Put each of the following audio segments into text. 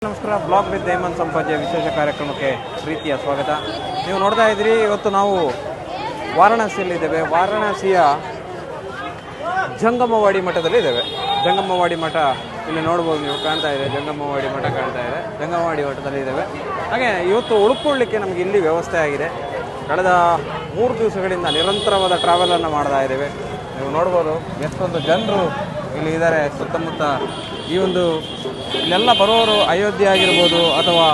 ನಮಸ್ಕಾರ. Blog with Hemant Sampaje ವಿಶೇಷ ಕಾರ್ಯಕ್ರಮಕ್ಕೆ ಪ್ರೀತಿಯ ಸ್ವಾಗತ. ನೀವು ನೋಡ್ತಾ ಇದ್ದೀರಿ, ಇವತ್ತು ನಾವು ವಾರಣಾಸಿಯಲ್ಲಿದ್ದೇವೆ. ವಾರಣಾಸಿಯ ಜಂಗಮವಾಡಿ ಮಠದಲ್ಲಿ ಇದ್ದೇವೆ. ಜಂಗಮವಾಡಿ ಮಠ ಇಲ್ಲಿ ನೋಡ್ಬೋದು, ನೀವು ಕಾಣ್ತಾ ಇದೆ. ಜಂಗಮವಾಡಿ ಮಠ ಕಾಣ್ತಾ ಇದೆ. ಜಂಗಮವಾಡಿ ಮಠದಲ್ಲಿ ಇದ್ದೇವೆ. ಹಾಗೆ ಇವತ್ತು ಉಳ್ಕೊಳ್ಳಿಕ್ಕೆ ನಮಗೆ ಇಲ್ಲಿ ವ್ಯವಸ್ಥೆ ಆಗಿದೆ. ಕಳೆದ 3 ದಿವಸಗಳಿಂದ ನಿರಂತರವಾದ ಟ್ರಾವೆಲನ್ನು ಮಾಡ್ತಾ ಇದ್ದೇವೆ. ನೀವು ನೋಡ್ಬೋದು ಎಷ್ಟೊಂದು ಜನರು ಇಲ್ಲಿ ಇದ್ದಾರೆ. ಸುತ್ತಮುತ್ತ ಈ ಒಂದು ಇಲ್ಲೆಲ್ಲ ಬರೋರು ಅಯೋಧ್ಯೆ ಆಗಿರ್ಬೋದು ಅಥವಾ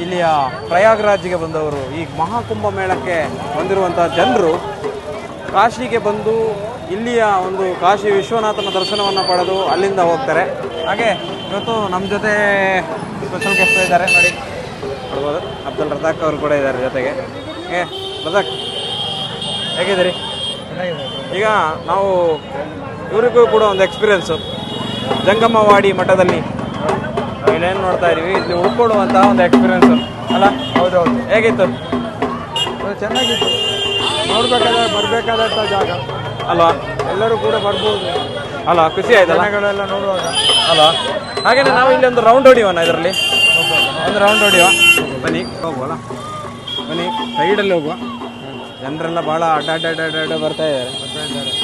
ಇಲ್ಲಿಯ ಪ್ರಯಾಗ್ರಾಜ್ಗೆ ಬಂದವರು, ಈ ಮಹಾಕುಂಭ ಮೇಳಕ್ಕೆ ಬಂದಿರುವಂಥ ಜನರು ಕಾಶಿಗೆ ಬಂದು ಇಲ್ಲಿಯ ಒಂದು ಕಾಶಿ ವಿಶ್ವನಾಥನ ದರ್ಶನವನ್ನು ಪಡೆದು ಅಲ್ಲಿಂದ ಹೋಗ್ತಾರೆ. ಹಾಗೆ ಇವತ್ತು ನಮ್ಮ ಜೊತೆ ಸ್ಪೆಷಲ್ ಗೆಸ್ಟ್ ಇದ್ದಾರೆ, ನೋಡಿ ನೋಡ್ಬೋದು. ಅಬ್ದುಲ್ ರಜಾಕ್ ಅವರು ಕೂಡ ಇದ್ದಾರೆ ಜೊತೆಗೆ. ರಜಾಕ್, ಹೇಗಿದ್ದೀರಿ? ಈಗ ನಾವು ಇವರಿಗೂ ಕೂಡ ಒಂದು ಎಕ್ಸ್ಪೀರಿಯೆನ್ಸು. ಜಂಗಮವಾಡಿ ಮಠದಲ್ಲಿ ಇಲ್ಲೇನು ನೋಡ್ತಾ ಇದೀವಿ, ಇಲ್ಲಿ ಉಳ್ಕೊಳ್ಳುವಂತಹ ಒಂದು ಎಕ್ಸ್ಪೀರಿಯೆನ್ಸು ಅಲ್ಲ? ಹೌದೌದು. ಹೇಗಿತ್ತು? ಚೆನ್ನಾಗಿತ್ತು. ಬರಬೇಕಾದಂಥ ಜಾಗ ಅಲ್ವಾ? ಎಲ್ಲರೂ ಕೂಡ ಬರ್ಬೋದು ಅಲ್ಲ, ಖುಷಿ ಆಯ್ತಲ್ಲ ಜನಗಳೆಲ್ಲ ನೋಡುವಾಗ ಅಲ್ವಾ? ಹಾಗೇನೆ ನಾವು ಇಲ್ಲಿ ಒಂದು ರೌಂಡ್ ಹೊಡಿಯೋಣ. ಇದರಲ್ಲಿ ಒಂದು ರೌಂಡ್ ಹೊಡಿಯುವ, ಬನ್ನಿ ಹೋಗುವಲ್ಲ, ಬನ್ನಿ ಸೈಡಲ್ಲಿ ಹೋಗುವ. ಜನರೆಲ್ಲ ಭಾಳ ಅಡ್ಡ ಬರ್ತಾ ಇದ್ದಾರೆ.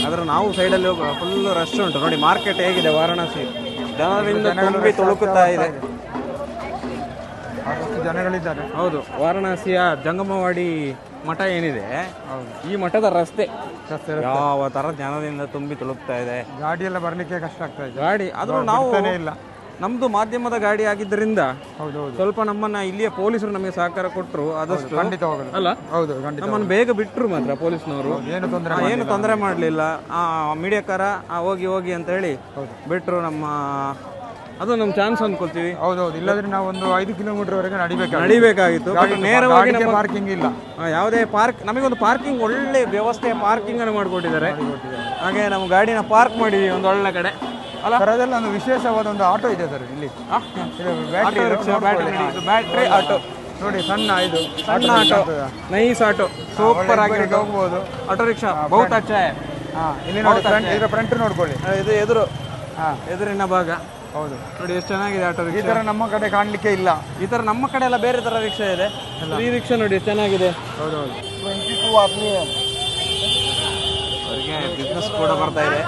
ಆದರೆ ನಾವು ಸೈಡಲ್ಲಿ ಹೋಗುವ. ಫುಲ್ ರಶ್ ಉಂಟು ನೋಡಿ. ಮಾರ್ಕೆಟ್ ಹೇಗಿದೆ ವಾರಣಾಸಿ, ಜನರಿಂದ ತುಂಬಿ ತುಳುಕುತ್ತಾ ಇದೆ. ಜನಗಳಿದ್ದಾರೆ. ಹೌದು, ವಾರಣಾಸಿಯ ಜಂಗಮವಾಡಿ ಮಠ ಏನಿದೆ, ಈ ಮಠದ ರಸ್ತೆ ಯಾವ ತರ ಜನದಿಂದ ತುಂಬಿ ತುಳುಕ್ತಾ ಇದೆ. ಗಾಡಿ ಎಲ್ಲ ಬರ್ಲಿಕ್ಕೆ ಕಷ್ಟ ಆಗ್ತಾ ಇದೆ. ಗಾಡಿ ಆದ್ರೂ ನಾವು ಇಲ್ಲ, ನಮ್ದು ಮಾಧ್ಯಮದ ಗಾಡಿ ಆಗಿದ್ದರಿಂದ ಹೌದೌದು, ಸ್ವಲ್ಪ ನಮ್ಮನ್ನ ಇಲ್ಲಿಯ ಪೊಲೀಸರು ನಮಗೆ ಸಹಕಾರ ಕೊಟ್ಟರು. ಆದಷ್ಟು ಖಂಡಿತವಾಗಲ್ಲ ಅಲ್ಲ, ಹೌದು ಖಂಡಿತ. ನಮ್ಮನ್ನು ಬೇಗ ಬಿಟ್ಟರು ಮಾತ್ರ ಪೊಲೀಸ್ನವರು. ಏನು ತೊಂದರೆ ಮಾಡಲಿಲ್ಲ. ಮೀಡಿಯಾಕಾರ ಹೋಗಿ ಅಂತ ಹೇಳಿ ಬಿಟ್ಟರು. ಅದು ನಮ್ಮ ಚಾನ್ಸ್ ಅನ್ಕೊಳ್ತೀವಿ. ಹೌದೌದು, ಇಲ್ಲಾಂದ್ರೆ ನಾವು ಒಂದು 5 ಕಿಲೋಮೀಟರ್ ವರೆಗೆ ನಡಿಬೇಕಾಗಿತ್ತು. ನೇರವಾಗಿ ಪಾರ್ಕಿಂಗ್ ಇಲ್ಲ, ಯಾವುದೇ ಪಾರ್ಕ್. ನಮಗೊಂದು ಪಾರ್ಕಿಂಗ್ ಒಳ್ಳೆ ವ್ಯವಸ್ಥೆ, ಪಾರ್ಕಿಂಗ್ ಅನ್ನು ಮಾಡಿಕೊಟ್ಟಿದ್ದಾರೆ. ಹಾಗೆ ನಾವು ಗಾಡಿನ ಪಾರ್ಕ್ ಮಾಡಿದ್ವಿ ಒಂದು ಒಳ್ಳೆ ಕಡೆ ಅಲ್ಲ. ಅದೆಲ್ಲ ಒಂದು ವಿಶೇಷವಾದ ಒಂದು ಆಟೋ ಇದೆ ಸರ್ ಇಲ್ಲಿ. ಬ್ಯಾಟ್ರಿ ಆಟೋ ನೋಡಿ, ಸಣ್ಣ ಆಟೋ, ನೈಸ್ ಆಟೋ, ಸೂಪರ್ ಆಗಿ ಹೋಗ್ಬೋದು. ಆಟೋ ರಿಕ್ಷಾ ಬಹುತ್ ಅಚ್ಚ. ಇಲ್ಲಿ ನೋಡಿ, ಇದರ ಫ್ರಂಟ್ ನೋಡ್ಕೊಳ್ಳಿ. ಇದು ಎದುರಿನ ಭಾಗ. ಹೌದು ನೋಡಿ ಎಷ್ಟು ಚೆನ್ನಾಗಿದೆ ಆಟೋ ರಿಕ್ಷಾ. ಈ ತರ ನಮ್ಮ ಕಡೆ ಕಾಣ್ಲಿಕ್ಕೆ ಇಲ್ಲ. ಈ ತರ ನಮ್ಮ ಕಡೆ ಎಲ್ಲ ಬೇರೆ ತರ ರಿಕ್ಷಾ ಇದೆ. ಈ ರಿಕ್ಷಾ ನೋಡಿ ಎಷ್ಟು ಚೆನ್ನಾಗಿದೆ. ಹೌದೌದು. ಅವರಿಗೆ ಬಿಸ್ನೆಸ್ ಕೂಡ ಬರ್ತಾ ಇದೆ.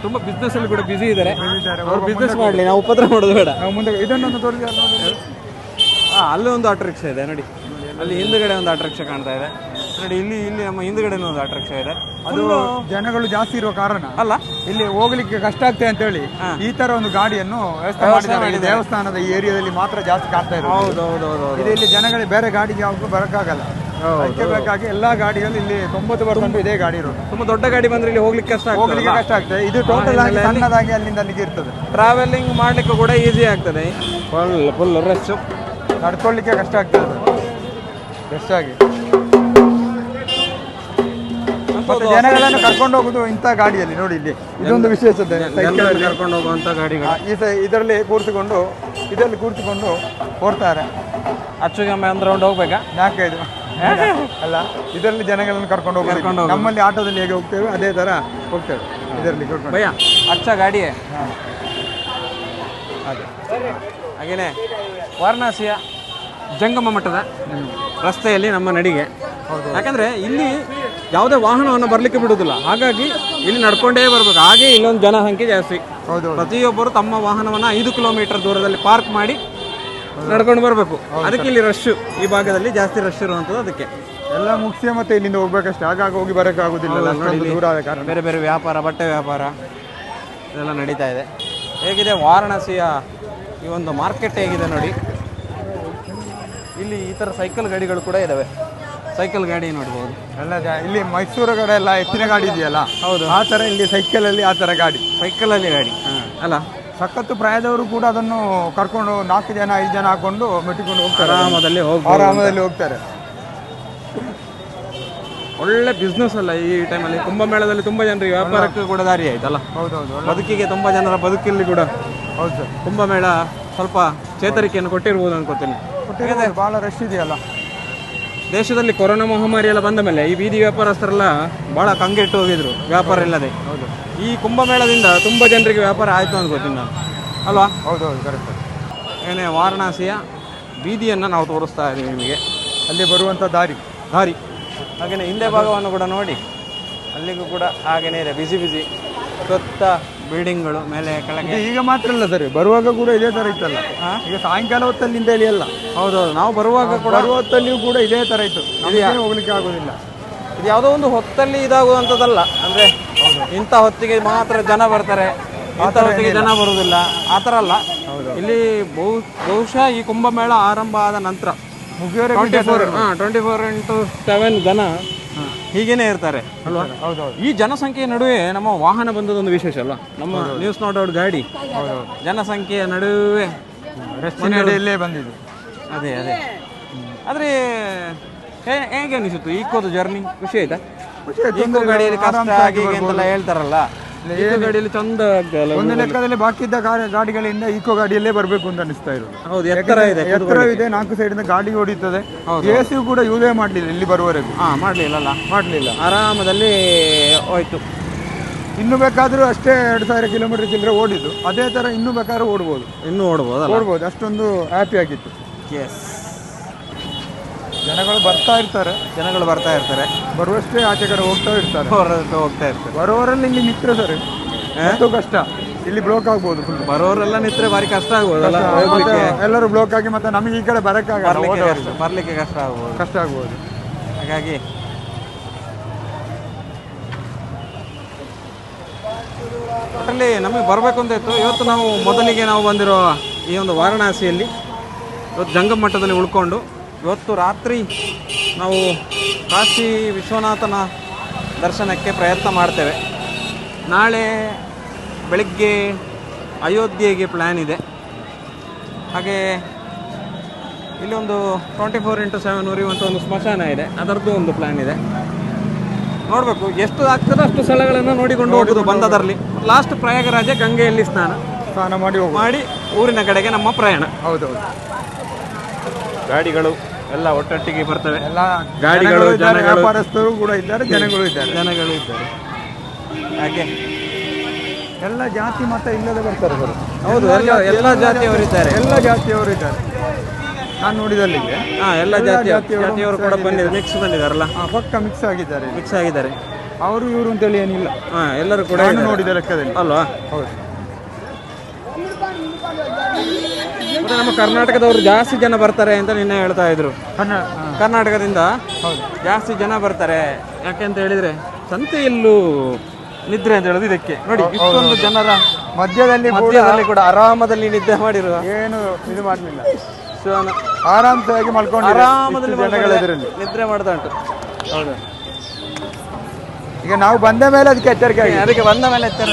ತುಂಬಾ ಬಿಸ್ನೆಸ್ ಅಲ್ಲಿ ಕೂಡ ಬಿಸಿ ಇದ್ದಾರೆ. ಅವ್ರು ಬಿಸ್ನೆಸ್ ಮಾಡಲಿ, ನಾವು ಉಪದ್ರ ಮಾಡೋದು ಬೇಡ. ಮುಂದೆ ಇದನ್ನೊಂದು ತೋರಿಸಿ. ಅಲ್ಲೂ ಒಂದು ಆಟೋ ರಿಕ್ಷಾ ಇದೆ ನೋಡಿ. ಅಲ್ಲಿ ಹಿಂದುಗಡೆ ಒಂದು ಆಟೋ ರಿಕ್ಷಾ ಕಾಣ್ತಾ ಇದೆ ನೋಡಿ. ಇಲ್ಲಿ ನಮ್ಮ ಹಿಂದುಗಡೆ ಒಂದು ಆಟೋ ರಿಕ್ಷಾ ಇದೆ. ಅದು ಜನಗಳು ಜಾಸ್ತಿ ಇರುವ ಕಾರಣ ಅಲ್ಲ, ಇಲ್ಲಿ ಹೋಗ್ಲಿಕ್ಕೆ ಕಷ್ಟ ಆಗ್ತದೆ ಅಂತ ಹೇಳಿ ಈ ತರ ಒಂದು ಗಾಡಿಯನ್ನು ವ್ಯವಸ್ಥೆ ಮಾಡಿದ್ದಾರೆ. ದೇವಸ್ಥಾನದ ಈ ಏರಿಯಾದಲ್ಲಿ ಮಾತ್ರ ಜಾಸ್ತಿ ಕಾಣ್ತಾ ಇದೆ. ಹೌದೌದು. ಇದು ಇಲ್ಲಿ ಜನಗಳಿಗೆ ಬೇರೆ ಗಾಡಿಗೆ ಯಾವಾಗೂ ಬರಕ್ಕಾಗಲ್ಲ. ಅದಕ್ಕೆ ಬೇಕಾಗಿ ಎಲ್ಲಾ ಗಾಡಿಗಳು ಇಲ್ಲಿ 90% ಇದೇ ಗಾಡಿ ಇರೋದು. ತುಂಬಾ ದೊಡ್ಡ ಗಾಡಿ ಬಂದ್ರೆ ಇಲ್ಲಿ ಹೋಗ್ಲಿಕ್ಕೆ ಕಷ್ಟ ಆಗ್ತದೆ. ಇದು ಟೋಟಲ್ ಆಗಿ ಸಣ್ಣದಾಗಿ ಅಲ್ಲಿಂದ ಅಲ್ಲಿಗೆ ಇರ್ತದೆ. ಟ್ರಾವೆಲಿಂಗ್ ಮಾಡ್ಲಿಕ್ಕೆ ಕೂಡ ಈಸಿ ಆಗ್ತದೆ. ಫುಲ್ ರಶ್, ನಡ್ಕೊಳ್ಳಿಕ್ಕೆ ಕಷ್ಟ ಆಗ್ತದೆ ರಶ್ ಆಗಿ. ಜನಗಳನ್ನು ಕರ್ಕೊಂಡು ಹೋಗುದು ಇಂಥ ಗಾಡಿಯಲ್ಲಿ ನೋಡಿ. ಇಲ್ಲಿ ಇದೊಂದು ವಿಶೇಷತೆ, ಕರ್ಕೊಂಡು ಹೋಗುವಂತ ಗಾಡಿಗಳು. ಇದರಲ್ಲಿ ಕೂರಿಸಿಕೊಂಡು ಹೋಗ್ತಾರೆ. ಅಚ್ಚುಗಮ್ಮೆ ಒಂದು ರೌಂಡ್ ಹೋಗ್ಬೇಕಾ? 4-5 ಅಲ್ಲ, ಇದರಲ್ಲಿ ಜನಗಳನ್ನು ಕರ್ಕೊಂಡು ಹೋಗ್ಬೇಕು. ನಮ್ಮಲ್ಲಿ ಆಟೋದಲ್ಲಿ ಹೇಗೆ ಹೋಗ್ತೇವೆ ಅದೇ ತರ ಹೋಗ್ತೇವೆ ಇದರಲ್ಲಿ ಕರ್ಕೊಂಡು. ಭಯ್ಯ ಅಚ್ಚ ಗಾಡಿಯೇ ಅದೇ. ಹಾಗೇನೆ ವಾರಣಾಸಿಯ ಜಂಗಮ ಮಠದ ರಸ್ತೆಯಲ್ಲಿ ನಮ್ಮ ನಡಿಗೆ. ಯಾಕಂದ್ರೆ ಇಲ್ಲಿ ಯಾವುದೇ ವಾಹನವನ್ನು ಬರ್ಲಿಕ್ಕೆ ಬಿಡುವುದಿಲ್ಲ. ಹಾಗಾಗಿ ಇಲ್ಲಿ ನಡ್ಕೊಂಡೇ ಬರ್ಬೇಕು. ಹಾಗೆ ಇಲ್ಲೊಂದು ಜನಸಂಖ್ಯೆ ಜಾಸ್ತಿ. ಪ್ರತಿಯೊಬ್ಬರು ತಮ್ಮ ವಾಹನವನ್ನ 5 ಕಿಲೋಮೀಟರ್ ದೂರದಲ್ಲಿ ಪಾರ್ಕ್ ಮಾಡಿ ನಡ್ಕೊಂಡು ಬರಬೇಕು. ಅದಕ್ಕೆ ಇಲ್ಲಿ ರಶ್, ಈ ಭಾಗದಲ್ಲಿ ಜಾಸ್ತಿ ರಶ್ ಇರುವಂಥದ್ದು. ಅದಕ್ಕೆ ಎಲ್ಲ ಮುಗಿಸಿ ಮತ್ತೆ ಇಲ್ಲಿಂದ ಹೋಗ್ಬೇಕಷ್ಟೇ. ಆಗಾಗ ಹೋಗಿ ಬರೋಕ್ಕಾಗೋದಿಲ್ಲ, ದೂರ ಆದ ಕಾರಣ. ಬೇರೆ ಬೇರೆ ವ್ಯಾಪಾರ, ಬಟ್ಟೆ ವ್ಯಾಪಾರ ಇದೆಲ್ಲ ನಡೀತಾ ಇದೆ. ಹೇಗಿದೆ ವಾರಣಾಸಿಯ ಈ ಒಂದು ಮಾರ್ಕೆಟ್ ಹೇಗಿದೆ ನೋಡಿ. ಇಲ್ಲಿ ಈ ಥರ ಸೈಕಲ್ ಗಾಡಿಗಳು ಕೂಡ ಇದ್ದಾವೆ. ಸೈಕಲ್ ಗಾಡಿ ನೋಡ್ಬೋದು ಎಲ್ಲ. ಇಲ್ಲಿ ಮೈಸೂರು ಕಡೆ ಎಲ್ಲ ಎತ್ತಿನ ಗಾಡಿ ಇದೆಯಲ್ಲ, ಹೌದು, ಆ ಥರ ಇಲ್ಲಿ ಸೈಕಲಲ್ಲಿ ಆ ಥರ ಗಾಡಿ, ಸೈಕಲಲ್ಲಿ ಗಾಡಿ ಅಲ್ಲ. ಸಖತ್ತು ಪ್ರಾಯದವರು ಕೂಡ ಅದನ್ನು ಕರ್ಕೊಂಡು 4 ಜನ 5 ಜನ ಹಾಕೊಂಡು ಮೆಟ್ಟಿಕೊಂಡು ಹೋಗ್ತಾರೆ. ಆರಾಮದಲ್ಲಿ ಹೋಗ್ತಾರೆ. ಒಳ್ಳೆ ಬಿಸ್ನೆಸ್ ಅಲ್ಲ ಈ ಟೈಮಲ್ಲಿ. ಕುಂಭಮೇಳದಲ್ಲಿ ತುಂಬಾ ಜನರಿಗೆ ವ್ಯಾಪಾರಕ್ಕೆ ಕೂಡ ದಾರಿ ಆಯ್ತಲ್ಲ. ಹೌದೌದು. ಬದುಕಿಗೆ ತುಂಬಾ ಜನರ ಬದುಕಲ್ಲಿ ಕೂಡ ಹೌದು ಸರ್, ಕುಂಭಮೇಳ ಸ್ವಲ್ಪ ಚೇತರಿಕೆಯನ್ನು ಕೊಟ್ಟಿರ್ಬೋದು ಅನ್ಕೋತೀನಿ. ಭಾಳ ರಶ್ ಇದೆಯಲ್ಲ. ದೇಶದಲ್ಲಿ ಕೊರೋನಾ ಮಹಾಮಾರಿ ಎಲ್ಲ ಬಂದ ಮೇಲೆ ಈ ಬೀದಿ ವ್ಯಾಪಾರಸ್ಥರೆಲ್ಲ ಭಾಳ ಕಂಗೆಟ್ಟು ಹೋಗಿದ್ರು ವ್ಯಾಪಾರ ಇಲ್ಲದೆ. ಹೌದು, ಈ ಕುಂಭಮೇಳದಿಂದ ತುಂಬ ಜನರಿಗೆ ವ್ಯಾಪಾರ ಆಯಿತು ಅನ್ಕೋತೀನಿ ನಾನು, ಅಲ್ವಾ? ಹೌದೌದು, ಕರೆಕ್ಟ್. ಏನೇ ವಾರಣಾಸಿಯ ಬೀದಿಯನ್ನು ನಾವು ತೋರಿಸ್ತಾ ಇದ್ದೀವಿ ನಿಮಗೆ. ಅಲ್ಲಿ ಬರುವಂಥ ದಾರಿ. ಹಾಗೆಯೇ ಹಿಂದೆ ಭಾಗವನ್ನು ಕೂಡ ನೋಡಿ, ಅಲ್ಲಿಗೂ ಕೂಡ ಹಾಗೇನೇ ಇದೆ, ಬಿಸಿ ಸುತ್ತ ಬಿಲ್ಡಿಂಗ್ಗಳು ಮೇಲೆ ಕೆಳಗೆ. ಈಗ ಮಾತ್ರ ಅಲ್ಲ ಸರ್, ಬರುವಾಗ ಕೂಡ ಇದೇ ಥರ ಇತ್ತಲ್ಲ. ಈಗ ಸಾಯಂಕಾಲ ಹೊತ್ತಲ್ಲಿಂದ ಹೇಳಿ ಅಲ್ಲ. ಹೌದೌದು, ನಾವು ಬರುವಾಗ ಕೂಡ ಬರುವ ಹೊತ್ತಲ್ಲಿಯೂ ಕೂಡ ಇದೇ ಥರ ಇತ್ತು, ನಮಗೆ ಹೋಗ್ಲಿಕ್ಕೆ ಆಗೋದಿಲ್ಲ. ಇದು ಯಾವುದೋ ಒಂದು ಹೊತ್ತಲ್ಲಿ ಇದಾಗುವಂಥದ್ದಲ್ಲ, ಅಂದರೆ ಇಂಥ ಹೊತ್ತಿಗೆ ಮಾತ್ರ ಜನ ಬರ್ತಾರೆ, ಇಂಥ ಹೊತ್ತಿಗೆ ಜನ ಬರುವುದಿಲ್ಲ ಆ ಥರ ಅಲ್ಲ. ಇಲ್ಲಿ ಬಹುಶಃ ಈ ಕುಂಭಮೇಳ ಆರಂಭ ಆದ ನಂತರ 24x7 ಜನ ಹೀಗೇನೆ ಇರ್ತಾರೆ ಅಲ್ವಾ. ಈ ಜನಸಂಖ್ಯೆಯ ನಡುವೆ ನಮ್ಮ ವಾಹನ ಬಂದದೊಂದು ವಿಶೇಷ ಅಲ್ವಾ. ನಮ್ಮ ನ್ಯೂಸ್ ನಾಟ್ ಔಟ್ ಗಾಡಿ ಜನಸಂಖ್ಯೆಯ ನಡುವೆ ಇಲ್ಲೇ ಬಂದಿದ್ದು. ಅದೇ ಆದರೆ ಹೇಗೆ ಅನಿಸುತ್ತು ಈಕೋದ ಜರ್ನಿ? ಖುಷಿ ಆಯ್ತಾ? ಈಕೋ ಗಾಡಿಯಲ್ಲಿ ಕಷ್ಟ ಆಗಿ ಅಂತೆಲ್ಲ ಹೇಳ್ತಾರಲ್ಲ, ಈಕೋ ಗಾಡಿಯಲ್ಲಿ ಚಂದ ಆಗ್ತಲ್ಲ. ಒಂದು ಲೆಕ್ಕದಲ್ಲಿ ಬಾಕಿ ಇದ್ದ ಗಾಡಿಗಳಿಂದ ಈಕೋ ಗಾಡಿಯಲ್ಲೇ ಬರಬೇಕು ಅಂತ ಅನಿಸ್ತಾ ಇರೋದು. ಹೌದು, ಎತ್ತರವಿದೆ, 4 ಸೈಡಿಂದ ಗಾಡಿ ಹೊಡಿತದೆ. AC ಕೂಡ ಯೂಸೇ ಮಾಡಲಿಲ್ಲ ಇಲ್ಲಿ ಬರುವವರೆಗೂ. ಮಾಡಲಿಲ್ಲ, ಆರಾಮದಲ್ಲಿ ಹೋಯ್ತು. ಇನ್ನು ಬೇಕಾದರೂ ಅಷ್ಟೇ 2000 ಕಿಲೋಮೀಟರ್ ಚಿಲ್ಲರೆ ಓಡಿದ್ದು, ಅದೇ ಥರ ಇನ್ನೂ ಬೇಕಾದ್ರೂ ಓಡ್ಬೋದು, ಅಷ್ಟೊಂದು ಹ್ಯಾಪಿ ಆಗಿತ್ತು. ಜನಗಳು ಬರ್ತಾ ಇರ್ತಾರೆ, ಬರುವಷ್ಟೇ ಆಚೆ ಕಡೆ ಹೋಗ್ತಾ ಇರ್ತಾರೆ. ಬರೋವರಲ್ಲಿ ಇಲ್ಲಿ ನಿಂತ್ರೆ ಸರ್ ಎಷ್ಟೋ ಕಷ್ಟ, ಇಲ್ಲಿ ಬ್ಲಾಕ್ ಆಗ್ಬೋದು. ಬರೋರೆಲ್ಲ ನಿಂತ್ರೆ ಭಾರಿ ಕಷ್ಟ ಆಗ್ಬೋದಲ್ಲ, ಎಲ್ಲರೂ ಬ್ಲಾಕ್ ಆಗಿ ಮತ್ತೆ ನಮಗೆ ಈ ಕಡೆ ಬರ್ಲಿಕ್ಕೆ ಕಷ್ಟ ಆಗ್ಬೋದು. ಹಾಗಾಗಿ ಒಟ್ಟಲ್ಲಿ ನಮಗೆ ಬರಬೇಕು ಅಂತ ಇತ್ತು. ಇವತ್ತು ನಾವು ಮೊದಲಿಗೆ ಬಂದಿರೋ ಈ ಒಂದು ವಾರಣಾಸಿಯಲ್ಲಿ ಇವತ್ತು ಜಂಗಮ ಮಠದಲ್ಲಿ ಉಳ್ಕೊಂಡು ಇವತ್ತು ರಾತ್ರಿ ನಾವು ಕಾಶಿ ವಿಶ್ವನಾಥನ ದರ್ಶನಕ್ಕೆ ಪ್ರಯತ್ನ ಮಾಡ್ತೇವೆ. ನಾಳೆ ಬೆಳಗ್ಗೆ ಅಯೋಧ್ಯೆಗೆ ಪ್ಲ್ಯಾನ್ ಇದೆ. ಹಾಗೆ ಇಲ್ಲಿ ಒಂದು 24x7 ಉರಿಯುವಂಥ ಒಂದು ಸ್ಮಶಾನ ಇದೆ, ಅದರದ್ದು ಒಂದು ಪ್ಲ್ಯಾನ್ ಇದೆ. ನೋಡಬೇಕು ಎಷ್ಟು ಆಗ್ತದೆ ಅಷ್ಟು ಸ್ಥಳಗಳನ್ನು ನೋಡಿಕೊಂಡು ಹೋಗೋದು ಬಂದದರಲ್ಲಿ. ಲಾಸ್ಟ್ ಪ್ರಯಾಗರಾಜ, ಗಂಗೆಯಲ್ಲಿ ಸ್ನಾನ ಮಾಡಿ ಊರಿನ ಕಡೆಗೆ ನಮ್ಮ ಪ್ರಯಾಣ. ಗಾಡಿಗಳು ಎಲ್ಲ ಒಟ್ಟೊಟ್ಟಿಗೆ ಬರ್ತವೆ, ಗಾಡಿಗಳು, ವ್ಯಾಪಾರಸ್ಥರು ಕೂಡ ಇದ್ದಾರೆ, ಜನಗಳು ಇದ್ದಾರೆ. ಹಾಗೆ ಎಲ್ಲ ಜಾತಿ ಮತ ಇಲ್ಲದೆ ಬರ್ತಾರೆ ಸರ್. ಹೌದು, ಎಲ್ಲ ಜಾತಿಯವರು ಇದ್ದಾರೆ, ನಾನು ನೋಡಿದಲ್ಲಿಗೆ ಎಲ್ಲ ಜಾತಿಯವರು ಕೂಡ ಬಂದಿದ್ದಾರಲ್ಲ, ಪಕ್ಕ ಮಿಕ್ಸ್ ಆಗಿದ್ದಾರೆ. ಅವರು ಇವರು ಅಂತೇಳಿ ಏನಿಲ್ಲ, ಎಲ್ಲರೂ ಕೂಡ ನೋಡಿದ ಲೆಕ್ಕದಲ್ಲಿ ಅಲ್ವಾ. ಹೌದು, ನಮ್ಮ ಕರ್ನಾಟಕದವರು ಜಾಸ್ತಿ ಜನ ಬರ್ತಾರೆ ಅಂತ ನಿನ್ನೆ ಹೇಳ್ತಾ ಇದ್ರು. ಕರ್ನಾಟಕದಿಂದ ಜಾಸ್ತಿ ಜನ ಬರ್ತಾರೆ, ಯಾಕೆಂತ ಹೇಳಿದ್ರೆ ಸಂತೆಯಲ್ಲೂ ನಿದ್ರೆ ಅಂತ ಹೇಳೋದು ಇದಕ್ಕೆ. ನೋಡಿ, ಇಷ್ಟೊಂದು ಜನರ ಮಧ್ಯದಲ್ಲಿ ಕೂಡ ಆರಾಮದಲ್ಲಿ ನಿದ್ದೆ ಮಾಡಿರುವ, ಏನು ಇದು ಮಾಡಲಿಲ್ಲ, ಆರಾಮವಾಗಿ ಮಲ್ಕೊಂಡು ಆರಾಮದಲ್ಲಿ ನಿದ್ರೆ ಮಾಡ್ತಾ ಉಂಟು. ಹೌದು, ಈಗ ನಾವು ಬಂದ ಮೇಲೆ ಅದಕ್ಕೆ ಎಚ್ಚರಿಕೆ ಬಂದ ಮೇಲೆ ಎಚ್ಚರ.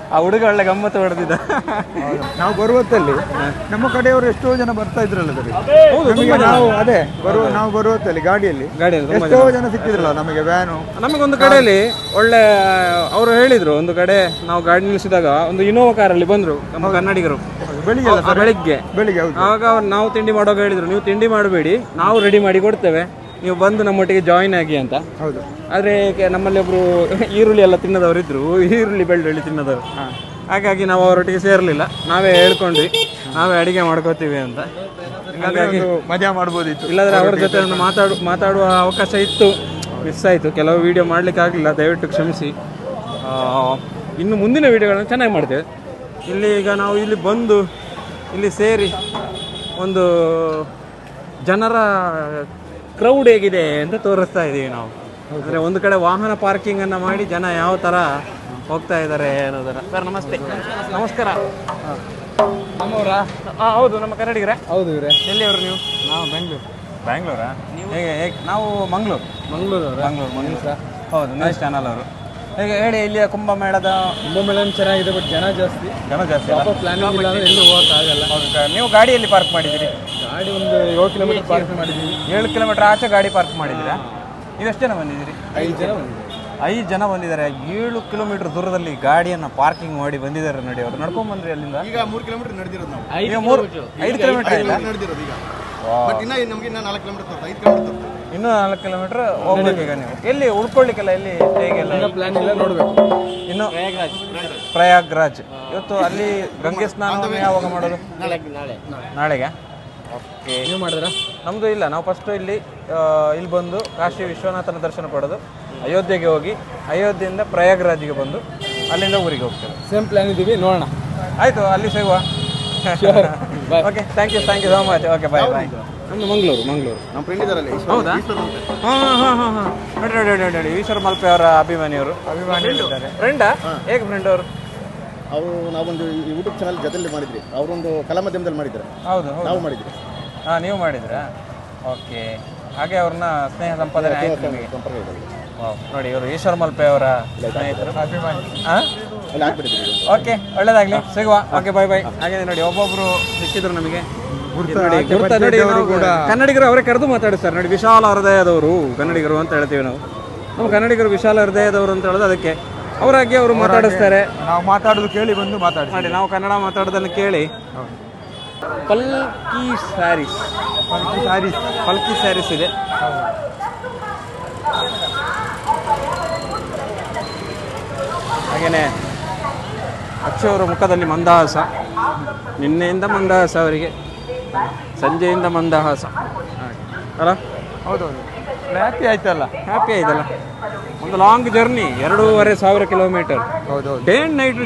ಆ ಹುಡುಗ ಒಳ್ಳೆ ಗಮ್ಮತ್ತು ಹೊಡೆದಿದ್ದ. ನಾವು ಬರುವತ್ತಲ್ಲಿ ನಮ್ಮ ಕಡೆಯವರು ಎಷ್ಟೋ ಜನ ಬರ್ತಾ ಇದ್ರಲ್ಲ ಸರಿ. ನಾವು ಬರುವತ್ತಲ್ಲಿ ಗಾಡಿಯಲ್ಲಿ ಎಷ್ಟೋ ಜನ ಸಿಕ್ಕಿದ್ರಲ್ಲ ನಮಗೆ. ವ್ಯಾನು ನಮಗೊಂದು ಕಡೆಯಲ್ಲಿ ಒಳ್ಳೆ ಅವರು ಹೇಳಿದ್ರು, ಒಂದು ಕಡೆ ನಾವು ಗಾಡಿ ನಿಲ್ಲಿಸಿದಾಗ ಒಂದು ಇನೋವಾ ಕಾರಲ್ಲಿ ಬಂದ್ರು ನಮ್ಮ ಕನ್ನಡಿಗರು ಬೆಳಿಗ್ಗೆ. ಆವಾಗ ನಾವು ತಿಂಡಿ ಮಾಡುವಾಗ ಹೇಳಿದ್ರು, ನೀವು ತಿಂಡಿ ಮಾಡಬೇಡಿ, ನಾವು ರೆಡಿ ಮಾಡಿ ಕೊಡ್ತೇವೆ, ನೀವು ಬಂದು ನಮ್ಮೊಟ್ಟಿಗೆ ಜಾಯಿನ್ ಆಗಿ ಅಂತ. ಹೌದು, ಆದರೆ ನಮ್ಮಲ್ಲಿ ಒಬ್ರು ಈರುಳ್ಳಿ ಎಲ್ಲ ತಿನ್ನದವರು ಇದ್ರು, ಈರುಳ್ಳಿ ಬೆಳ್ಳುಳ್ಳಿ ತಿನ್ನದವರು. ಹಾಗಾಗಿ ನಾವು ಅವರೊಟ್ಟಿಗೆ ಸೇರಲಿಲ್ಲ, ನಾವೇ ಹೇಳ್ಕೊಂಡ್ವಿ ನಾವೇ ಅಡಿಗೆ ಮಾಡ್ಕೋತೀವಿ ಅಂತ. ಹಾಗಾಗಿ ಮಜಾ ಮಾಡ್ಬೋದಿತ್ತು. ಇಲ್ಲಾಂದ್ರೆ ಅವ್ರ ಜೊತೆ ಮಾತಾಡುವ ಅವಕಾಶ ಇತ್ತು, ಮಿಸ್ ಆಯಿತು. ಕೆಲವು ವೀಡಿಯೋ ಮಾಡಲಿಕ್ಕೆ ಆಗಲಿಲ್ಲ, ದಯವಿಟ್ಟು ಕ್ಷಮಿಸಿ. ಇನ್ನು ಮುಂದಿನ ವೀಡಿಯೋಗಳನ್ನು ಚೆನ್ನಾಗಿ ಮಾಡ್ತೇವೆ. ಇಲ್ಲಿ ಈಗ ನಾವು ಇಲ್ಲಿ ಬಂದು ಇಲ್ಲಿ ಸೇರಿ ಒಂದು ಜನರ ಕ್ರೌಡ್ ಹೇಗಿದೆ ಅಂತ ತೋರಿಸ್ತಾ ಇದ್ದೀವಿ ನಾವು. ಅಂದರೆ ಒಂದು ಕಡೆ ವಾಹನ ಪಾರ್ಕಿಂಗನ್ನು ಮಾಡಿ ಜನ ಯಾವ ಥರ ಹೋಗ್ತಾ ಇದ್ದಾರೆ ಅನ್ನೋದರ. ಸರ್ ನಮಸ್ತೆ. ನಮಸ್ಕಾರ. ನಮ್ಮವರಾ? ಹೌದು, ನಮ್ಮ ಕನ್ನಡಿಗರೇ. ಹೌದು ಇವರೇ. ಎಲ್ಲಿಯವರು ನೀವು? ನಾವು ಬ್ಯಾಂಗ್ಳೂರಾ? ಹೇಗೆ ನಾವು ಮಂಗಳೂರು ಸರ್. ಹೌದು, ನ್ಯೂಸ್ ಚಾನಲ್ ಅವರು. ಹೇಗೆ ಹೇಳಿ, ಇಲ್ಲಿಯ ಕುಂಭಮೇಳ ಚೆನ್ನಾಗಿದೆ, ಬಟ್ ಜನ ಜಾಸ್ತಿ ಪ್ಲಾನಿಂಗ್ ಇಲ್ಲ ಅಂದ್ರೆ ಎಲ್ಲೂ ಹೋಗೋಕ್ಕಾಗಲ್ಲ. ಹೌದು ಸರ್. ನೀವು ಗಾಡಿಯಲ್ಲಿ ಪಾರ್ಕ್ ಮಾಡಿದ್ದೀರಿ? ಗಾಡಿ ಒಂದು 7 ಕಿಲೋಮೀಟರ್ ಪಾರ್ಕ್ ಮಾಡಿದ್ದೀವಿ. 7 ಕಿಲೋಮೀಟರ್ ಆಚೆ ಗಾಡಿ ಪಾರ್ಕ್ ಮಾಡಿದ್ದೀರಾ? ನೀವು ಎಷ್ಟು ಜನ ಬಂದಿದ್ದೀರಿ? 5 ಜನ ಬಂದಿದ್ದಾರೆ. 7 ಕಿಲೋಮೀಟರ್ ದೂರದಲ್ಲಿ ಗಾಡಿಯನ್ನು ಪಾರ್ಕಿಂಗ್ ಮಾಡಿ ಬಂದಿದ್ದಾರೆ ನೋಡಿ. ಅವರು ನಡ್ಕೊಂಡ್ ಬಂದ್ರಿ ಅಲ್ಲಿಂದ? ಈಗ 3 ಕಿಲೋಮೀಟರ್ ನಡೆದಿರೋದು ನಾವು. 5 ಕಿಲೋಮೀಟರ್ ನಡೆದಿರೋದು ಈಗ. ಬಟ್ ಇನ್ನ ನಮಗೆ 4 ಕಿಲೋಮೀಟರ್ 5 ಕಿಲೋಮೀಟರ್ ಇನ್ನೂ 4 ಕಿಲೋಮೀಟರ್ ಹೋಗ್ಬೇಕು ಈಗ ನೀವು. ಎಲ್ಲಿ ಉಳ್ಕೊಳ್ಳಿಕ್ಕೆಲ್ಲ ಎಲ್ಲಿ ಹೇಗೆಲ್ಲ ಪ್ಲಾನ್ ಇಲ್ಲ, ನೋಡ್ಬೇಕು. ಇನ್ನು ಪ್ರಯಾಗ್ರಾಜ್. ಇವತ್ತು ಅಲ್ಲಿ ಗಂಗೆ ಸ್ನಾನ ಯಾವಾಗ ಮಾಡೋದು? ನಾಳೆಗೆ. ಓಕೆ, ನೀವು ಮಾಡಿದ್ರಾ? ನಮ್ಮದು ಇಲ್ಲ, ನಾವು ಫಸ್ಟು ಇಲ್ಲಿ ಬಂದು ಕಾಶಿ ವಿಶ್ವನಾಥನ ದರ್ಶನ ಪಡೆದು ಅಯೋಧ್ಯೆಗೆ ಹೋಗಿ ಅಯೋಧ್ಯೆಯಿಂದ ಪ್ರಯಾಗ್ರಾಜ್ಗೆ ಬಂದು ಅಲ್ಲಿಂದ ಊರಿಗೆ ಹೋಗ್ತೇವೆ. ಸೇಮ್ ಪ್ಲಾನ್ ಇದ್ದೀವಿ, ನೋಡೋಣ. ಆಯಿತು, ಅಲ್ಲಿ ಸಿಗುವ. Okay, thank you so much. Okay, bye. ನಮ್ಮದು ಮಂಗಳೂರು. ನಮ್ಮ ಫ್ರೆಂಡ್ ಇದಾರಲ್ಲ, ಹೌದಾ? ಹಾಂ. ನೋಡಿ ಈಶ್ವರ ಮಲ್ಪೆ ಅವರ ಅಭಿಮಾನಿಯವರು ಇದ್ದಾರೆ. ಫ್ರೆಂಡಾ? ಹೇಗೆ ಫ್ರೆಂಡ್ ಅವರು? ಅವರು ನಾವೊಂದು ಯೂಟ್ಯೂಬ್ ಚಾನಲ್ ಜೊತೆಲಿ ಮಾಡಿದ್ರಿ, ಅವರೊಂದು ಕಲಾ ಮಾಧ್ಯಮದಲ್ಲಿ ಮಾಡಿದ್ದಾರೆ, ಹೌದು. ನಾವು ಮಾಡಿದ್ರಿ. ಹಾಂ, ನೀವು ಮಾಡಿದ್ರಾ? ಓಕೆ, ಹಾಗೆ ಅವ್ರನ್ನ ಸ್ನೇಹ ಸಂಪಾದನೆ ಆಯ್ತು ನಿಮಗೆ. ಸಂಪರ್ಕ ಇದೆ. ವಾವ್, ನೋಡಿ ಇವರು ಈಶ್ವರ ಮಲ್ಪೆ ಅವರ ಸ್ನೇಹಿತರು, ಅಭಿಮಾನಿ. ಹಾಂ, ಅಲ್ಲಿ ಹಾಕ್ಬಿಟ್ಟಿದ್ದೀವಿ. ಓಕೆ, ಒಳ್ಳೇದಾಗಲಿ, ಸಿಗುವ. ಓಕೆ, ಬಾಯ್. ಹಾಗೆ ನೋಡಿ ಒಬ್ಬೊಬ್ರು ಸಿಕ್ಕಿದ್ರು ನಮಗೆ. ಕನ್ನಡಿಗರು ಅವರೇ ಕರೆದು ಮಾತಾಡಿಸ್ತಾರೆ ನೋಡಿ. ವಿಶಾಲ ಹೃದಯದವರು ಕನ್ನಡಿಗರು ಅಂತ ಹೇಳ್ತೀವಿ ನಾವು. ನಮ್ಮ ಕನ್ನಡಿಗರು ವಿಶಾಲ ಹೃದಯದವರು ಅಂತ ಹೇಳೋದು ಅದಕ್ಕೆ. ಅವರಾಗಿ ಅವರು ಮಾತಾಡಿಸ್ತಾರೆ. ನಾವು ಮಾತಾಡೋದು ಕೇಳಿ ಬಂದು ಮಾತಾಡಿ ನೋಡಿ, ನಾವು ಕನ್ನಡ ಮಾತಾಡೋದನ್ನು ಕೇಳಿ. ಪಲ್ಕಿ ಸ್ಯಾರೀಸ್ ಇದೆ. ಹಾಗೇನೆ ಅಕ್ಷಯವರ ಮುಖದಲ್ಲಿ ಮಂದಹಾಸ. ನಿನ್ನೆಯಿಂದ ಮಂದಹಾಸ ಅವರಿಗೆ, ಸಂಜೆಯಿಂದ ಮಂದಹಾಸ ಅಲ್ಲ? ಹೌದೌದು, ಹ್ಯಾಪಿ ಆಯ್ತಲ್ಲ. ಹ್ಯಾಪಿ ಆಯ್ತಲ್ಲ. ಒಂದು ಲಾಂಗ್ ಜರ್ನಿ, 2,500 ಕಿಲೋಮೀಟರ್. ಹೌದೌದು. ಡೇ ಅಂಡ್ ನೈಟ್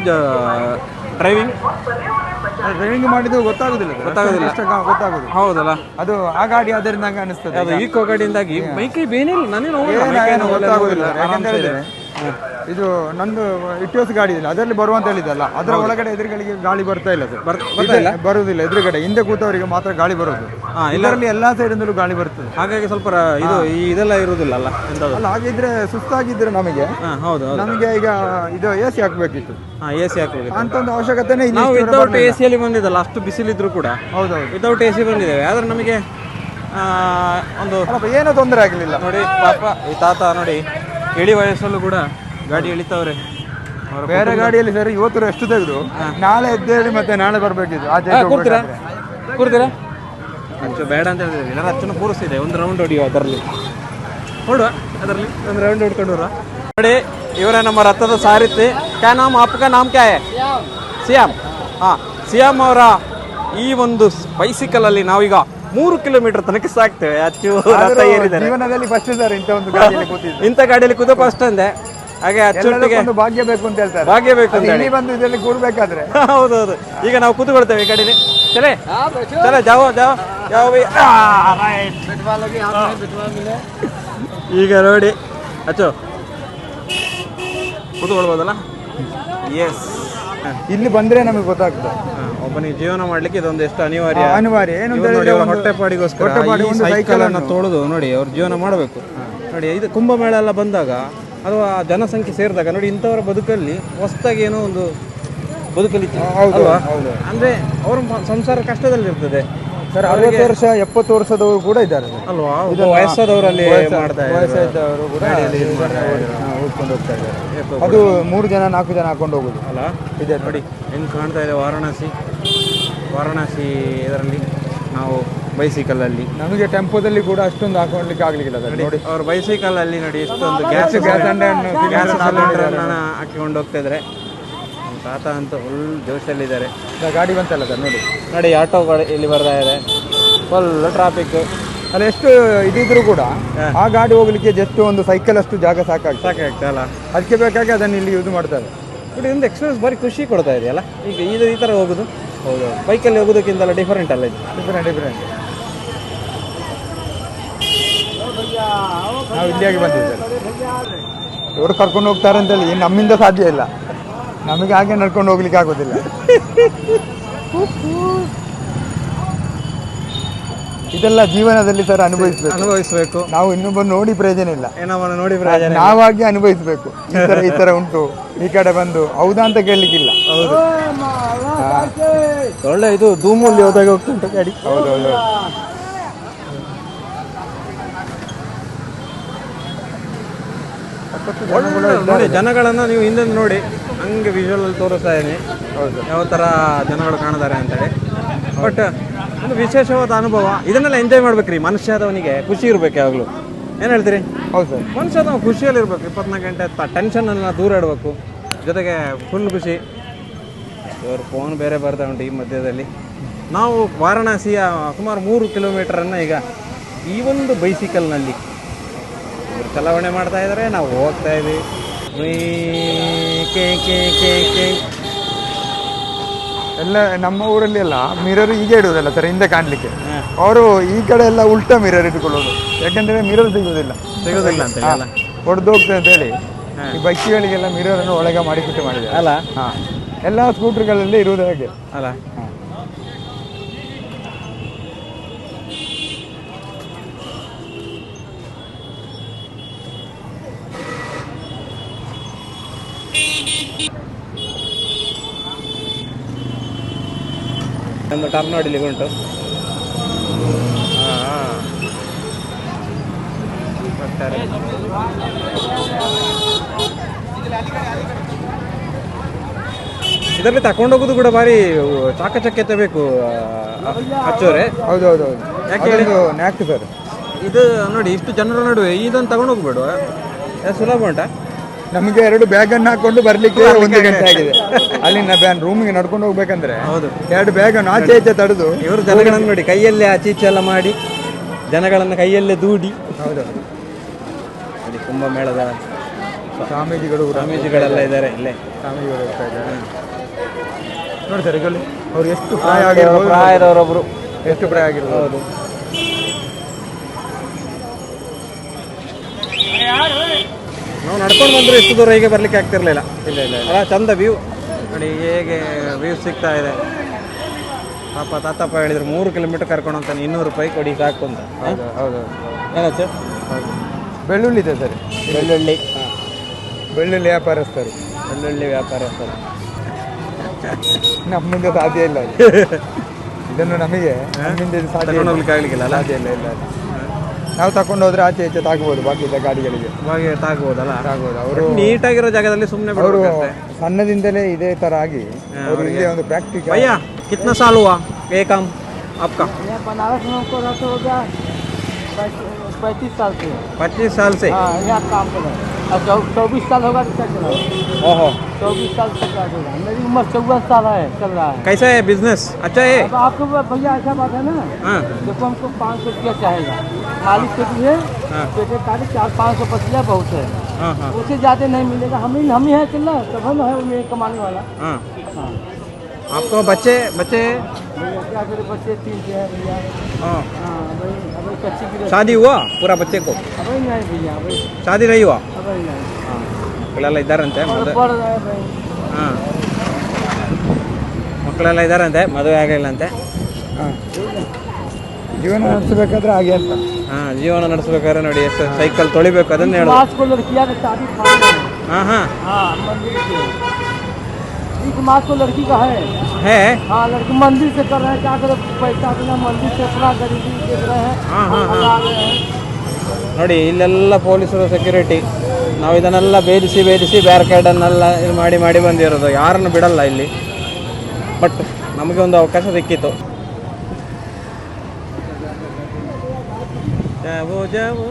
ಡ್ರೈವಿಂಗ್ ಮಾಡಿದ್ದು ಗೊತ್ತಾಗೋದಿಲ್ಲ. ಗೊತ್ತಾಗೋದು. ಹೌದಲ್ಲ? ಅದು ಆ ಗಾಡಿ ಅದರಿಂದ ಹಂಗೆ ಅನಿಸ್ತದೆ. ಅದು ಈಕೋ ಗಾಡಿಯಿಂದಾಗಿ ಮೈಕೈ ಬೇನಿಲ್ಲ, ನನಗೆ ಗೊತ್ತಾಗೋದಿಲ್ಲ. ಯಾಕಂತ ಹೇಳಿದ್ರೆ ಇದು ನಂದು ಇಟಿಯೋಸ್ ಗಾಡಿ ಇದೆ, ಅದರಲ್ಲಿ ಬರುವಂತ ಹೇಳಿದಲ್ಲ, ಅದರ ಒಳಗಡೆ ಎದುರುಗಳಿಗೆ ಗಾಳಿ ಬರ್ತಾ ಇಲ್ಲ ಸರ್. ಬರುವುದಿಲ್ಲ. ಎದುರುಗಡೆ ಹಿಂದೆ ಕೂತವರಿಗೆ ಮಾತ್ರ ಗಾಳಿ ಬರೋದು. ಇದರಲ್ಲಿ ಎಲ್ಲಾ ಸೈಡಿಂದಲೂ ಗಾಳಿ ಬರ್ತದೆ. ಹಾಗಾಗಿ ಸ್ವಲ್ಪ ಇದು ಇದೆಲ್ಲ ಇರುವುದಿಲ್ಲ ಅಲ್ಲ? ಅಲ್ಲ, ಹಾಗಿದ್ರೆ ಸುಸ್ತಾಗಿದ್ರೆ ನಮಗೆ ನಮಗೆ ಈಗ ಇದು AC ಹಾಕ್ಬೇಕಿತ್ತು. AC ಹಾಕ್ಬೇಕು ಅಂತ ಒಂದು ಅವಶ್ಯಕತೆನೇ ಇಲ್ಲ. ನಾವು ವಿತೌಟ್ ACಯಲ್ಲಿ ಬಂದಿದ್ದಲ್ಲ, ಅಷ್ಟು ಬಿಸಿಲಿದ್ರು ಕೂಡ. ಹೌದೌದು, ವಿತೌಟ್ AC ಬಂದಿದ್ದೇವೆ. ಆದ್ರೆ ನಮಗೆ ಒಂದು ಏನೂ ತೊಂದರೆ ಆಗಲಿಲ್ಲ. ನೋಡಿ ಪಾಪ ಈ ತಾತ ನೋಡಿ, ಇಳಿ ವಯಸ್ಸಲ್ಲೂ ಕೂಡ ಗಾಡಿ ಎಳಿತವ್ರೆ. ಬೇರೆ ಗಾಡಿಯಲ್ಲಿ ಸರ್ ಇವತ್ತು ಎಷ್ಟು ತೆಗೆದು ನಾಳೆ ಎದ್ದೇಳಿ ಮತ್ತೆ ನಾಳೆ ಬರ್ಬೇಕಿತ್ತು. ಕೂರ್ತೀರಾ? ಅಚ್ಚು ಬೇಡ ಅಂತ ಹೇಳಿದ್ರೆ ಎಲ್ಲ ಅಚ್ಚನ್ನು ಕೂರಿಸ್ತಿದೆ. ಒಂದು ರೌಂಡ್ ಹೊಡಿಯುವ ಅದರಲ್ಲಿ, ಹೊಡುವ ಅದರಲ್ಲಿ ಒಂದು ರೌಂಡ್ ಹೊಡ್ಕೊಂಡು ಬರುವ. ನೋಡಿ, ಇವರೇ ನಮ್ಮ ರಥದ ಸಾರಥಿ. ಕ್ಯಾ ನಾಮ್ ಆಪ್ಕಾ ನಾಮ್ ಕ್ಯಾ ಹೈ? ಸಿಯಾಮ್. ಹಾಂ, ಸಿಯಾಮ್ ಅವರ ಈ ಒಂದು ಬೈಸಿಕಲ್ ಅಲ್ಲಿ ನಾವೀಗ 3 ಕಿಲೋಮೀಟರ್ ತನಕ ಸಾಕ್ತೇವೆ. ಅಚ್ಚು ರಥ ಏರಿದ್ದಾರೆ. ಜೀವನದಲ್ಲಿ ಫಸ್ಟ್ ಸರ್ ಇಂಥ ಒಂದು ಗಾಡಿಯಲ್ಲಿ ಕೂತಿದ್ದು. ಇಂಥ ಗಾಡಿಯಲ್ಲಿ ಕೂತ ಫಸ್ಟ್ ಅಂದೆ. ಹಾಗೆ ಅಚ್ಚೊಟ್ಟಿಗೆ ಒಂದು ಭಾಗ್ಯ ಬೇಕು ಅಂತ ಹೇಳ್ತಾರೆ. ಭಾಗ್ಯ ಬೇಕು ಅಂತ ಹೇಳಿ ಬಂದು ಇದರಲ್ಲಿ ಕೂರ್ಬೇಕಾದ್ರೆ. ಹೌದೌದು. ಈಗ ನಾವು ಕೂತ್ಕೊಳ್ತೇವೆ ಈ ಗಾಡಿಲಿ. ಚಲೇ ಜಾವ. ಈಗ ನೋಡಿ ಅಚ್ಚು ಕೂತ್ಕೊಳ್ಬೋದಲ್ಲ? ಎಸ್, ಇಲ್ಲಿ ಬಂದ್ರೆ ನಮಗೆ ಗೊತ್ತಾಗ್ತದೆ ಒಬ್ಬನಿಗೆ ಜೀವನ ಮಾಡ್ಲಿಕ್ಕೆ ಇದೊಂದು ಎಷ್ಟು ಅನಿವಾರ್ಯ. ಏನು ಹೊಟ್ಟೆಪಾಡಿಗೋಸ್ಕರ ಸೈಕಲ್ ಅನ್ನು ತೊಳೆದು ನೋಡಿ ಅವ್ರ ಜೀವನ ಮಾಡಬೇಕು. ನೋಡಿ, ಇದು ಕುಂಭಮೇಳ ಎಲ್ಲ ಬಂದಾಗ ಅಥವಾ ಜನಸಂಖ್ಯೆ ಸೇರಿದಾಗ ನೋಡಿ, ಇಂಥವರ ಬದುಕಲ್ಲಿ ಹೊಸದಾಗಿ ಏನೋ ಒಂದು ಬದುಕಲ್ಲಿ ಅಲ್ವಾ? ಅಂದ್ರೆ ಅವ್ರ ಸಂಸಾರ ಕಷ್ಟದಲ್ಲಿರ್ತದೆ ಸರ್. 60 ವರ್ಷ 70 ವರ್ಷದವರು ಕೂಡ ಇದ್ದಾರೆ ಅಲ್ವಾ? ವಯಸ್ಸಾದವರಲ್ಲಿ ಮಾಡ್ತಾ ವಯಸ್ಸಾದವರು ಕೂಡ ಓದ್ಕೊಂಡು ಹೋಗ್ತಾ ಇದ್ದಾರೆ. ಅದು 3 ಜನ 4 ಜನ ಹಾಕೊಂಡು ಹೋಗುದು ಅಲ್ಲ? ಇದೆ ನೋಡಿ, ಹೆಂಗೆ ಕಾಣ್ತಾ ಇದೆ ವಾರಣಾಸಿ ಇದರಲ್ಲಿ ನಾವು ಬೈಸಿಕಲಲ್ಲಿ. ನಮಗೆ ಟೆಂಪೋದಲ್ಲಿ ಕೂಡ ಅಷ್ಟೊಂದು ಹಾಕೊಂಡ್ಲಿಕ್ಕೆ ಆಗ್ಲಿಕ್ಕಿಲ್ಲ ನೋಡಿ. ಅವ್ರ ಬೈಸಿಕಲಲ್ಲಿ ನೋಡಿ ಎಷ್ಟೊಂದು ಗ್ಯಾಸ್ ಸಿಲಿಂಡರ್ ಹಾಕಿಕೊಂಡು ಹೋಗ್ತಾ ಇದ್ದಾರೆ. ತಾತ ಅಂತ ಫುಲ್ ಜೋಶಲ್ಲಿದ್ದಾರೆ. ಗಾಡಿ ಬಂತಲ್ಲ ಸರ್, ನೋಡಿ ಆಟೋ ಗಾಡಿ ಇಲ್ಲಿ ಬರ್ತಾ ಇದೆ. Full traffic. ಅಲ್ಲಿ ಎಷ್ಟು ಇದಿದ್ರು ಕೂಡ ಆ ಗಾಡಿ ಹೋಗ್ಲಿಕ್ಕೆ ಜಸ್ಟ್ ಒಂದು ಸೈಕಲ್ ಅಷ್ಟು ಜಾಗ ಸಾಕಾಗ್ತಲ್ಲ. ಅದಕ್ಕೆ ಬೇಕಾಗಿ ಅದನ್ನು ಇಲ್ಲಿ ಯೂಸ್ ಮಾಡ್ತಾರೆ. ನೋಡಿ, ಒಂದು ಎಕ್ಸ್ಪೀರಿಯನ್ಸ್ ಭಾರಿ ಖುಷಿ ಕೊಡ್ತಾ ಇದೆಯಲ್ಲ. ಈಗ ಇದು ಈ ಥರ ಹೋಗೋದು. ಹೌದು, ಬೈಕಲ್ಲಿ ಹೋಗೋದಕ್ಕಿಂತಲ್ಲ ಡಿಫರೆಂಟ್ ಅಲ್ಲ ಇದು? ಡಿಫರೆಂಟ್. ನಾವು ಇಲ್ಲಿಯಾಗಿ ಬಂದಿದ್ದೇವೆ. ಇವರು ಕರ್ಕೊಂಡು ಹೋಗ್ತಾರೆ ಅಂತೇಳಿ ನಮ್ಮಿಂದ ಸಾಧ್ಯ ಇಲ್ಲ. ನಮಗೆ ಹಾಗೆ ನಡ್ಕೊಂಡು ಹೋಗ್ಲಿಕ್ಕೆ ಆಗೋದಿಲ್ಲ. ಇದೆಲ್ಲ ಜೀವನದಲ್ಲಿ ಸರ್ ಅನುಭವಿಸ್ಬೇಕು. ನಾವು ಇನ್ನೊಬ್ಬರು ನೋಡಿ ಪ್ರಯೋಜನ ಇಲ್ಲ, ನಾವಾಗಿ ಅನುಭವಿಸ್ಬೇಕು. ಈ ತರ ಉಂಟು, ಈ ಕಡೆ ಬಂದು ಹೌದಾ ಅಂತ ಕೇಳಲಿಕ್ಕಿಲ್ಲ. ಹೌದು, ಒಳ್ಳೆ ಇದು ಧೂಮಲ್ಲಿ ಹೋದಾಗ ಹೋಗ್ತುಂಟು ಗಾಡಿ. ಹೌದೌದು. ನೋಡಿ, ಜನಗಳನ್ನ ನೀವು ಹಿಂದೆ ನೋಡಿ ಹಂಗೆ ವಿಜುವಲ್ ಅಲ್ಲಿ ತೋರಿಸ್ತಾ ಇದ್ದೀನಿ. ಯಾವ ಥರ ಜನಗಳು ಕಾಣಿದ್ದಾರೆ ಅಂತೇಳಿ. ಬಟ್ ಒಂದು ವಿಶೇಷವಾದ ಅನುಭವ. ಇದನ್ನೆಲ್ಲ ಎಂಜಾಯ್ ಮಾಡ್ಬೇಕ್ರಿ. ಮನುಷ್ಯದವನಿಗೆ ಖುಷಿ ಇರ್ಬೇಕು ಯಾವಾಗಲೂ. ಏನು ಹೇಳ್ತೀರಿ? ಹೌದು ಸರ್. ಮನುಷ್ಯ ನಾವು ಖುಷಿಯಲ್ಲಿರ್ಬೇಕು, 24 ಗಂಟೆ ಟೆನ್ಷನನ್ನು ದೂರ ಇಡಬೇಕು, ಜೊತೆಗೆ ಫುಲ್ ಖುಷಿ. ಇವರು ಫೋನ್ ಬೇರೆ ಬರ್ತಾ ಉಂಟು ಈ ಮಧ್ಯದಲ್ಲಿ. ನಾವು ವಾರಣಾಸಿಯ ಸುಮಾರು 3 ಕಿಲೋಮೀಟರನ್ನು ಈಗ ಈ ಒಂದು ಬೈಸಿಕಲ್ನಲ್ಲಿ ಇವರು ಚಲಾವಣೆ ಮಾಡ್ತಾ ಇದ್ದಾರೆ, ನಾವು ಹೋಗ್ತಾ ಇದ್ದೀವಿ. ಎಲ್ಲ ನಮ್ಮ ಊರಲ್ಲಿ ಎಲ್ಲ ಮಿರರ್ ಹೀಗೆ ಇಡುವುದಲ್ಲ ಸರ್, ಹಿಂದೆ ಕಾಣಲಿಕ್ಕೆ. ಅವರು ಈ ಕಡೆ ಎಲ್ಲ ಉಲ್ಟಾ ಮಿರರ್ ಇಟ್ಕೊಳ್ಳೋದು, ಯಾಕಂದ್ರೆ ಮಿರರ್ ಸಿಗೋದಿಲ್ಲ ಅಂತ ಹೊಡೆದು ಹೋಗ್ತದೆ ಅಂತ ಹೇಳಿ ಈ ಬೈಕ್ಗಳಿಗೆಲ್ಲ ಮಿರರನ್ನು ಒಳಗೆ ಮಾಡಿ ಫಿಟ್ ಮಾಡಿದೆ ಅಲ್ಲ. ಹಾಂ, ಎಲ್ಲ ಸ್ಕೂಟರ್ಗಳಲ್ಲಿ ಇರುವುದು ಹಾಗೆ ಅಲ್ಲ. ಒಂದು ಟರ್ನ್ ನೋಡಿಲಿ ಉಂಟು. ಇದರಲ್ಲಿ ತಕೊಂಡೋಗೋದು ಕೂಡ ಭಾರಿ ಚಾಕಚಕ್ಯತೆ ಬೇಕು ಅಚ್ಚೋರೆ. ಹೌದೌದು, ಯಾಕೆ ಹೇಳಿ? ನ್ಯಾಕ್ ಸರ್. ಇದು ನೋಡಿ, ಇಷ್ಟು ಜನರ ನಡುವೆ ಇದನ್ನು ತಗೊಂಡೋಗ್ಬೇಡ, ಸುಲಭ ಉಂಟಾ? ನಮಗೆ 2 ಬ್ಯಾಗನ್ನು ಹಾಕೊಂಡು ಬರ್ಲಿಕ್ಕೆ 1 ಗಂಟೆ ಆಗಿದೆ. ಅಲ್ಲಿಂದ ರೂಮಿಗೆ ನಡ್ಕೊಂಡು ಹೋಗ್ಬೇಕಂದ್ರೆ ಹೌದು, 2 ಬ್ಯಾಗನ್ನು ಆಚೆ ಈಚೆ ತಡೆದು ಇವರು ಜನಗಳನ್ನು ನೋಡಿ ಕೈಯಲ್ಲೇ ಆಚೆ ಈಚೆ ಎಲ್ಲ ಮಾಡಿ ಜನಗಳನ್ನು ಕೈಯಲ್ಲೇ ದೂಡಿ. ಹೌದು, ನೋಡಿ ಕುಂಭಮೇಳದ ಸ್ವಾಮೀಜಿಗಳೆಲ್ಲ ಇದ್ದಾರೆ ಇಲ್ಲೇ. ಸ್ವಾಮೀಜಿಗಳು ಇರ್ತಾ ಇದ್ದಾರೆ ನೋಡಿ ಸರ್. ಈಗ ಅವ್ರು ಎಷ್ಟು ಪ್ರಾಯ ಆಗಿರ್ಬೋದು, ಪ್ರಾಯದವರೊಬ್ರು ಎಷ್ಟು ಪ್ರಾಯ ಆಗಿರ್ಬೋದು. ನಾವು ನಡ್ಕೊಂಡು ಬಂದರೂ ಎಷ್ಟು ದೂರ ಹೀಗೆ ಬರ್ಲಿಕ್ಕೆ ಆಗ್ತಿರ್ಲಿಲ್ಲ. ಇಲ್ಲ ಅಲ್ಲ, ಚಂದ ವ್ಯೂ ನೋಡಿ, ಹೇಗೆ ವ್ಯೂ ಸಿಗ್ತಾ ಇದೆ. ಪಾಪ ತಾತಪ್ಪ ಹೇಳಿದ್ರು 3 ಕಿಲೋಮೀಟರ್ ಕರ್ಕೊಂಡು ಹೋಗ್ತಾನೆ, 200 ರೂಪಾಯಿ ಕೊಡಿ ಸಾಕು ಅಂತ. ಹೌದು, ಏನಾಯ್ತು? ಬೆಳ್ಳುಳ್ಳಿ ಇದೆ ಸರ್, ಬೆಳ್ಳುಳ್ಳಿ. ಬೆಳ್ಳುಳ್ಳಿ ವ್ಯಾಪಾರಸ್ಥರು, ಬೆಳ್ಳುಳ್ಳಿ ವ್ಯಾಪಾರಸ್ಥರು. ನಮ್ಮಿಂದ ಸಾಧ್ಯ ಇಲ್ಲ ಇದನ್ನು, ನಮಗೆ ನಮ್ಮಿಂದ ಸಾಧ್ಯ ಹೋಗ್ಲಿಕ್ಕೆ ಆಗ್ಲಿಕ್ಕಿಲ್ಲ. ಸಾಧ್ಯ ಇಲ್ಲ. ನಾವು ತಕೊಂಡು ಹೋದ್ರೆ ಆಚೆ ಈಚೆ ತಾಗ್ಬೋದು, ಬಾಕಿ ಗಾಡಿಗಳಿಗೆ ತಾಗ್ಬೋದಲ್ಲ. ತಾಗ್ಬೋದು. ಅವರು ನೀಟಾಗಿರೋ ಜಾಗದಲ್ಲಿ ಸುಮ್ಮನೆ ಅವರು ಸಣ್ಣದಿಂದಲೇ ಇದೇ ತರ ಆಗಿ ಅವರು ಇಲ್ಲಿ ಒಂದು ಪ್ರಾಕ್ಟಿಕಲ್. भैया कितना साल हुआ ये काम आपका? बनारस में हमको रहते हो गया 35 साल से। 25 साल से? हाँ, यहाँ काम कर रहे हैं। और 24 साल होगा तो चल रहा है। ओहो, 24 साल से क्या होगा? मेरी उम्र 54 साल है, चल रहा है। कैसा है बिजनेस? अच्छा है? अब आपको भैया ऐसा बात है ना, हाँ देखो हमको 500 रुपया चाहेगा, मालिक से दिए पेटे काटे 400-500 पचलिया बहुत है, हाँ हाँ उससे ज़्यादा नहीं मिलेगा। हम ही है चल रहा है, तब हम है उन्हें कमाने वाला। हाँ। हाँ, आपको बच्चे भैया क्या करे, बच्चे 3 के हैं भैया। हाँ, हाँ, अभी कच्ची की शादी हुआ पूरा बच्चे को? अभी नहीं भैया, अभी शादी नहीं हुआ? अभी नहीं। ಮಕ್ಕಳೆಲ್ಲ ಇದ್ದಾರಂತೆ, बढ़ रहा है भाई। ಹಾಂ, ಮಕ್ಕಳೆಲ್ಲ ಇದ್ದಾರಂತೆ, ಮದುವೆ ಆಗಲಿಲ್ಲಂತೆ. ಜೀವನ ನಡೆಸಬೇಕಾದ್ರೆ ಹಾಗೆ ಅಂತ. ಹಾಂ, ಜೀವನ ನಡೆಸಬೇಕಾದ್ರೆ ನೋಡಿ ಎಷ್ಟು ಸೈಕಲ್ ತೊಳಿಬೇಕು ಅದನ್ನ ಹೇಳೋದು. मार्च को लड़कियां का शादी फाइनल है। ಹಾಂ ಹಾಂ हाँ, मंदिर से 1 मार्च को लड़की का है। ಹೇ. हाँ, लड़की मंदिर से कर रहे हैं, क्या करे, पैसा बिना मंदिर से इतना गरीबी देख रहे हैं। हाँ, हाँ, हाँ। आ गए हैं। ನೋಡಿ ಇಲ್ಲೆಲ್ಲ ಪೊಲೀಸರು, ಸೆಕ್ಯೂರಿಟಿ, ನಾವು ಇದನ್ನೆಲ್ಲ ಬೇಧಿಸಿ ಬ್ಯಾರಿಕೇಡನ್ನೆಲ್ಲ ಇದು ಮಾಡಿ ಬಂದಿರೋದು. ಯಾರನ್ನು ಬಿಡಲ್ಲ ಇಲ್ಲಿ. ಬಟ್ ನಮಗೆ ಒಂದು ಅವಕಾಶ ಸಿಕ್ಕಿತ್ತು. ಜಾವೋ ಜಾವೋ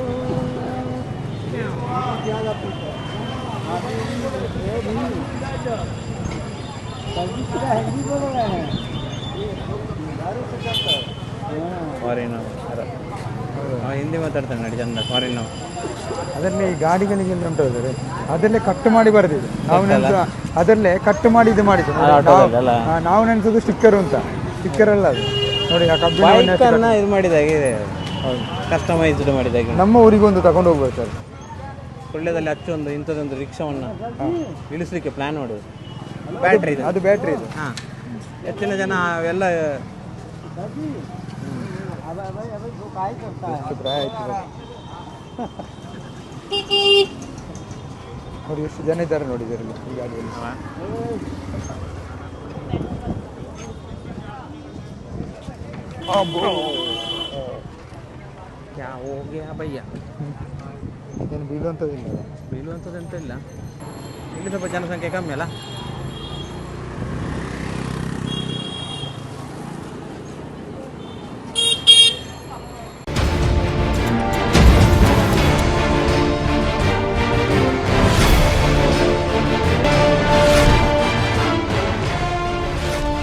ಫಾರಿನ್ ಹಿಂದಿ ಮಾತಾಡ್ತಾನೆ ನೋಡಿ ಚಂದ ಫಾರಿನ್. ಅದರಲ್ಲಿ ಗಾಡಿಗಳಿಗೆ ಅಂತ ಉಂಟು ಸರ್, ಅದರಲ್ಲೇ ಕಟ್ ಮಾಡಿ ಬರ್ದಿದೆ. ನಾವು ಅದರಲ್ಲೇ ಕಟ್ ಮಾಡಿ ಇದು ಮಾಡಿದ್ದು. ನಾವು ನೆನೆಸೋದು ಸ್ಟಿಕ್ಕರ್ ಅಂತ, ಸ್ಟಿಕ್ಕರ್ ಅಲ್ಲ ಅದು. ನೋಡಿ ಆ ಕಬ್ಬಿಣ ಇದು ಮಾಡಿದಾಗೆ ಇದೆ, ಕಸ್ಟಮೈಸ್ಡ್ ಮಾಡಿದಾಗೆ. ನಮ್ಮ ಊರಿಗೊಂದು ತಗೊಂಡು ಹೋಗ್ಬೋದು ಸರ್. ಸುಳ್ಳ್ಯದಲ್ಲಿ ಹಚ್ಚೊಂದು ಇಂಥದ್ದೊಂದು ರಿಕ್ಷಾವನ್ನು ಇಳಿಸ್ಲಿಕ್ಕೆ ಪ್ಲ್ಯಾನ್ ಮಾಡೋದು. ಬ್ಯಾಟ್ರಿ ಇದು, ಅದು ಬ್ಯಾಟ್ರಿ ಇದು. ಹಾಂ, ಹೆಚ್ಚಿನ ಜನ ಅವೆಲ್ಲ ಎಷ್ಟು ಪ್ರಾಯ ಆಯ್ತು ನೋಡಿ, ಎಷ್ಟು ಜನ ಇದ್ದಾರೆ ನೋಡಿ ಇದರಲ್ಲಿ, ಈ ಗಾಡಿಯಲ್ಲಿ. ಏನು ಬೀಳುವಂಥದ್ದಿಲ್ಲ, ಬೀಳುವಂಥದ್ದು ಎಂತ ಇಲ್ಲ. ಇಲ್ಲಿ ಸ್ವಲ್ಪ ಜನಸಂಖ್ಯೆ ಕಮ್ಮಿ ಅಲ್ಲ.